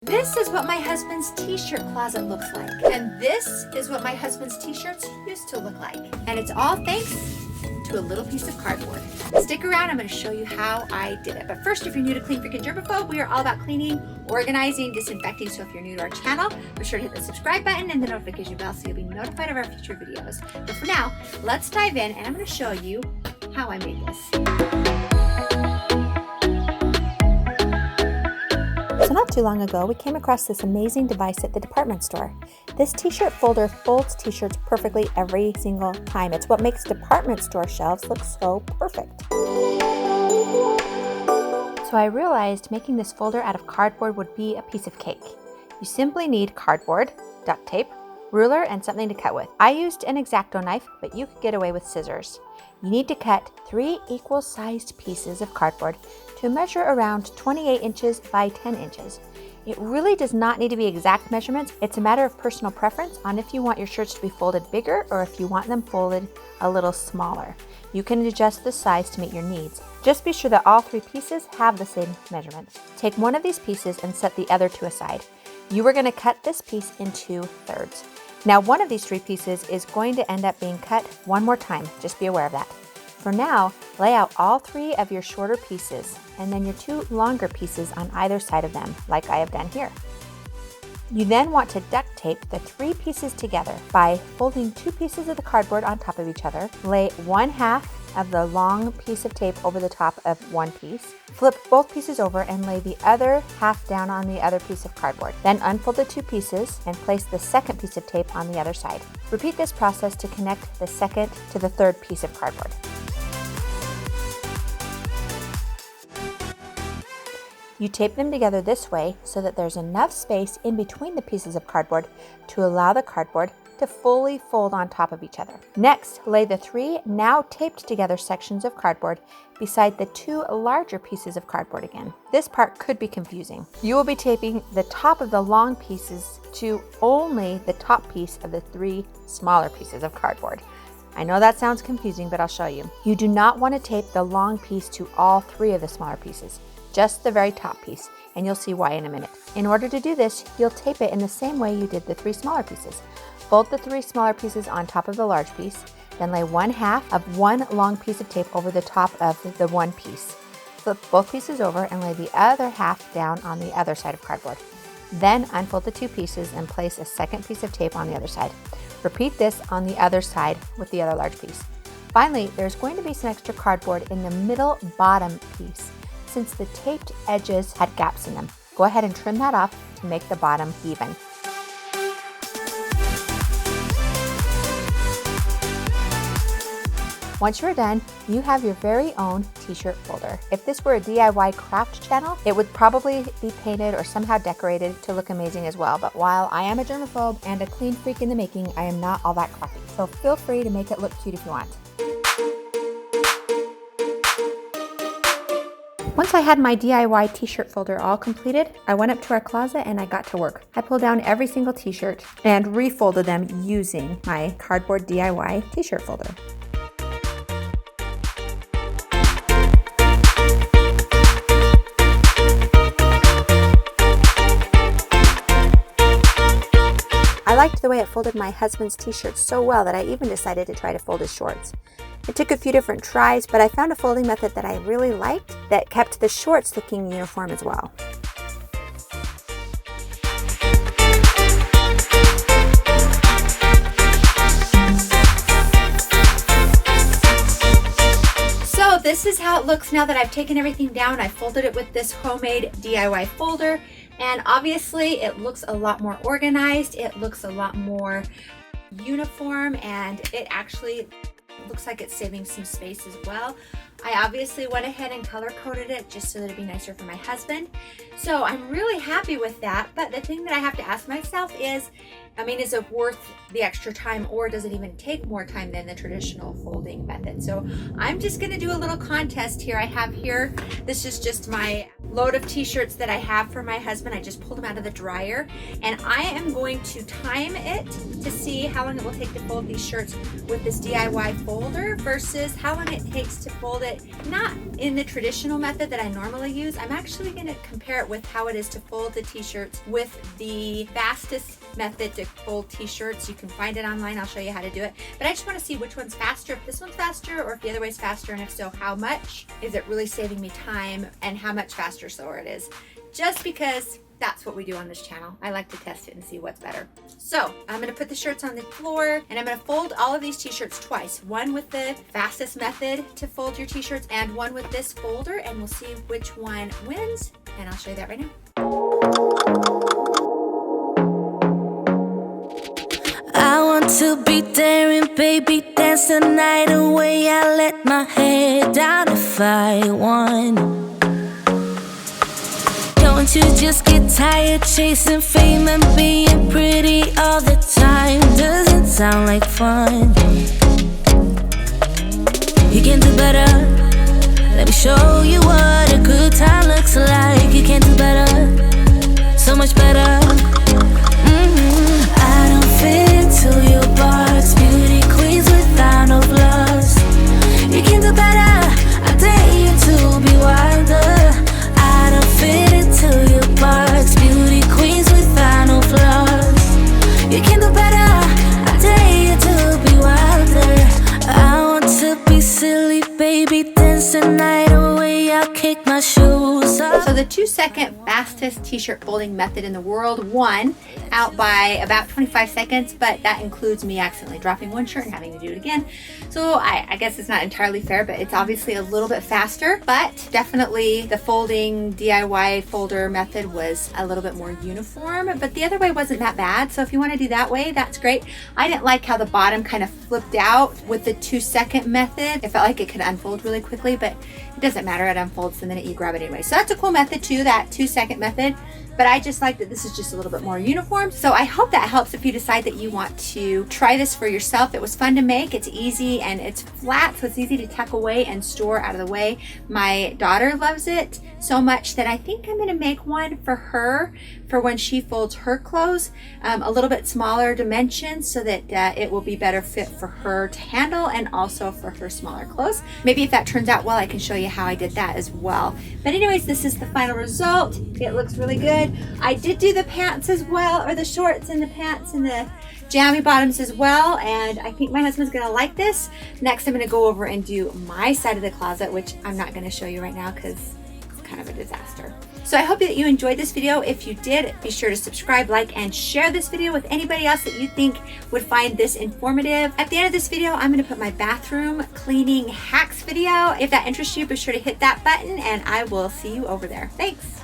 This is what my husband's t-shirt closet looks like. And this is what my husband's t-shirts used to look like. And it's all thanks to a little piece of cardboard. Stick around, I'm gonna show you how I did it. But first, if you're new to Clean Freakin' Germaphobe, we are all about cleaning, organizing, disinfecting. So if you're new to our channel, be sure to hit the subscribe button and the notification bell so you'll be notified of our future videos. But for now, let's dive in and I'm gonna show you how I made this. So not too long ago, we came across this amazing device at the department store. This t-shirt folder folds t-shirts perfectly every single time. It's what makes department store shelves look so perfect. So I realized making this folder out of cardboard would be a piece of cake. You simply need cardboard, duct tape, ruler, and something to cut with. I used an X-Acto knife, but you could get away with scissors. You need to cut 3 equal-sized pieces of cardboard to measure around 28 inches by 10 inches. It really does not need to be exact measurements. It's a matter of personal preference on if you want your shirts to be folded bigger or if you want them folded a little smaller. You can adjust the size to meet your needs. Just be sure that all 3 pieces have the same measurements. Take one of these pieces and set the other 2 aside. You are going to cut this piece into thirds. Now, one of these 3 pieces is going to end up being cut one more time. Just be aware of that. For now, lay out all 3 of your shorter pieces and then your 2 longer pieces on either side of them, like I have done here. You then want to duct tape the 3 pieces together by folding 2 pieces of the cardboard on top of each other. Lay 1/2 of the long piece of tape over the top of one piece. Flip both pieces over and lay the other half down on the other piece of cardboard. Then unfold the 2 pieces and place the second piece of tape on the other side. Repeat this process to connect the second to the third piece of cardboard. You tape them together this way so that there's enough space in between the pieces of cardboard to allow the cardboard to fully fold on top of each other. Next, lay the 3 now taped together sections of cardboard beside the 2 larger pieces of cardboard again. This part could be confusing. You will be taping the top of the long pieces to only the top piece of the 3 smaller pieces of cardboard. I know that sounds confusing, but I'll show you. You do not want to tape the long piece to all 3 of the smaller pieces, just the very top piece, and you'll see why in a minute. In order to do this, you'll tape it in the same way you did the 3 smaller pieces. Fold the 3 smaller pieces on top of the large piece, then lay 1/2 of one long piece of tape over the top of the one piece. Flip both pieces over and lay the other half down on the other side of cardboard. Then unfold the 2 pieces and place a second piece of tape on the other side. Repeat this on the other side with the other large piece. Finally, there's going to be some extra cardboard in the middle bottom piece, since the taped edges had gaps in them. Go ahead and trim that off to make the bottom even. Once you're done, you have your very own t-shirt folder. If this were a DIY craft channel, it would probably be painted or somehow decorated to look amazing as well. But while I am a germaphobe and a clean freak in the making, I am not all that crafty. So feel free to make it look cute if you want. Once I had my DIY t-shirt folder all completed, I went up to our closet and I got to work. I pulled down every single t-shirt and refolded them using my cardboard DIY t-shirt folder. I liked the way it folded my husband's t-shirts so well that I even decided to try to fold his shorts. It took a few different tries, but I found a folding method that I really liked that kept the shorts looking uniform as well. So this is how it looks now that I've taken everything down. I folded it with this homemade DIY folder, and obviously it looks a lot more organized. It looks a lot more uniform, and it actually looks like it's saving some space as well. I obviously went ahead and color coded it just so that it'd be nicer for my husband. So I'm really happy with that. But the thing that I have to ask myself is, is it worth the extra time, or does it even take more time than the traditional folding method? So I'm just gonna do a little contest here. I have here, this is just my load of t-shirts that I have for my husband. I just pulled them out of the dryer, and I am going to time it to see how long it will take to fold these shirts with this DIY folder versus how long it takes to fold it but not in the traditional method that I normally use. I'm actually going to compare it with how it is to fold the t-shirts with the fastest method to fold t-shirts. You can find it online. I'll show you how to do it. But I just want to see which one's faster, if this one's faster or if the other way's faster, and if so, how much. Is it really saving me time, and how much faster slower it is? Just because that's what we do on this channel. I like to test it and see what's better. So I'm gonna put the shirts on the floor, and I'm gonna fold all of these t-shirts twice. One with the fastest method to fold your t-shirts and one with this folder, and we'll see which one wins, and I'll show you that right now. I want to be there and baby dance the night away. I let my head down if I won. Don't you just get tired chasing fame and being pretty all the time? Doesn't sound like fun. You can do better. Let me show you what a good time looks like. You can do better, so much better. I don't fit into your box. Beauty queens without no flaws. You can do better. I dare you to be wilder. I don't fit into your box. Beauty queens without no flaws. You can do better. I dare you to be wilder. I want to be silly, baby, dance the night away. I'll kick my shoes off. So the 2-second fastest t-shirt folding method in the world won out by about 25 seconds, but that includes me accidentally dropping one shirt and having to do it again. So I guess it's not entirely fair, but it's obviously a little bit faster, but definitely the folding DIY folder method was a little bit more uniform, but the other way wasn't that bad. So if you want to do that way, that's great. I didn't like how the bottom kind of flipped out with the 2-second method. It felt like it could unfold really quickly, but it doesn't matter. It unfolds the minute you grab it anyway. So that's a cool method too, that 2-second method. But I just like that this is just a little bit more uniform. So I hope that helps if you decide that you want to try this for yourself. It was fun to make. It's easy and it's flat, so it's easy to tuck away and store out of the way. My daughter loves it so much that I think I'm gonna make one for her for when she folds her clothes, a little bit smaller dimensions so that it will be better fit for her to handle and also for her smaller clothes. Maybe if that turns out well, I can show you how I did that as well. But anyways, this is the final result. It looks really good. I did do the pants as well, or the shorts and the pants and the jammy bottoms as well, and I think my husband's gonna like this. Next, I'm gonna go over and do my side of the closet, which I'm not gonna show you right now because it's kind of a disaster. So I hope that you enjoyed this video. If you did, be sure to subscribe, like, and share this video with anybody else that you think would find this informative. At the end of this video, I'm gonna put my bathroom cleaning hacks video. If that interests you, be sure to hit that button, and I will see you over there. Thanks.